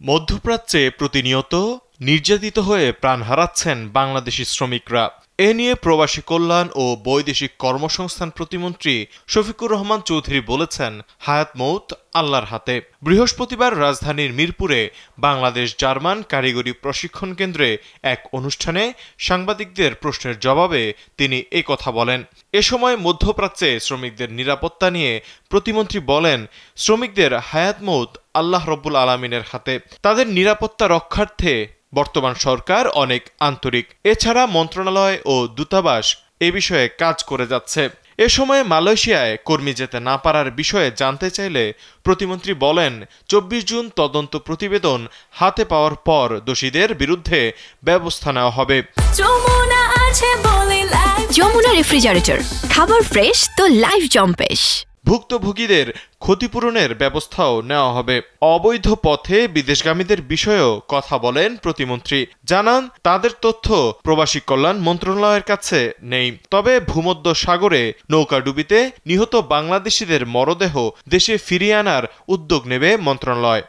মধ্যপ্রাচ্যে প্রতিনিয়ত নির্যাতিত হয়ে প্রাণ হারাচ্ছেন বাংলাদেশি শ্রমিকরা। এ নিয়ে প্রবাসী কল্যাণ ও বৈদেশিক কর্মসংস্থান প্রতিমন্ত্রী শফিকুর রহমান চৌধুরী বলেছেন, হায়াত মৌত আল্লাহর হাতে। বৃহস্পতিবার রাজধানীর মিরপুরে বাংলাদেশ জার্মান কারিগরি প্রশিক্ষণ কেন্দ্রে এক অনুষ্ঠানে সাংবাদিকদের প্রশ্নের জবাবে তিনি এ কথা বলেন। এ সময় মধ্যপ্রাচ্যে শ্রমিকদের নিরাপত্তা নিয়ে প্রতিমন্ত্রী বলেন, শ্রমিকদের হায়াত মৌত আল্লাহ রব্বুল আলামিনের হাতে। তাদের নিরাপত্তা রক্ষার্থে বর্তমান সরকার অনেক আন্তরিক। এছাড়া মন্ত্রণালয় ও দূতাবাস এ বিষয়ে কাজ করে যাচ্ছে। এ সময় মালয়েশিয়ায় কর্মী যেতে না পারার বিষয়ে জানতে চাইলে প্রতিমন্ত্রী বলেন, ২৪ জুন তদন্ত প্রতিবেদন হাতে পাওয়ার পর দোষীদের বিরুদ্ধে ব্যবস্থা নেওয়া হবে। যমুনা রেফ্রিজারেটর, খাবার ফ্রেশ তো লাইফ জম্পেশ। ভুক্তভোগীদের ক্ষতিপূরণের ব্যবস্থাও নেওয়া হবে। অবৈধ পথে বিদেশগামীদের বিষয়েও কথা বলেন প্রতিমন্ত্রী। জানান, তাদের তথ্য প্রবাসী কল্যাণ মন্ত্রণালয়ের কাছে নেই। তবে ভূমধ্য সাগরে নৌকাডুবিতে নিহত বাংলাদেশিদের মরদেহ দেশে ফিরিয়ে আনার উদ্যোগ নেবে মন্ত্রণালয়।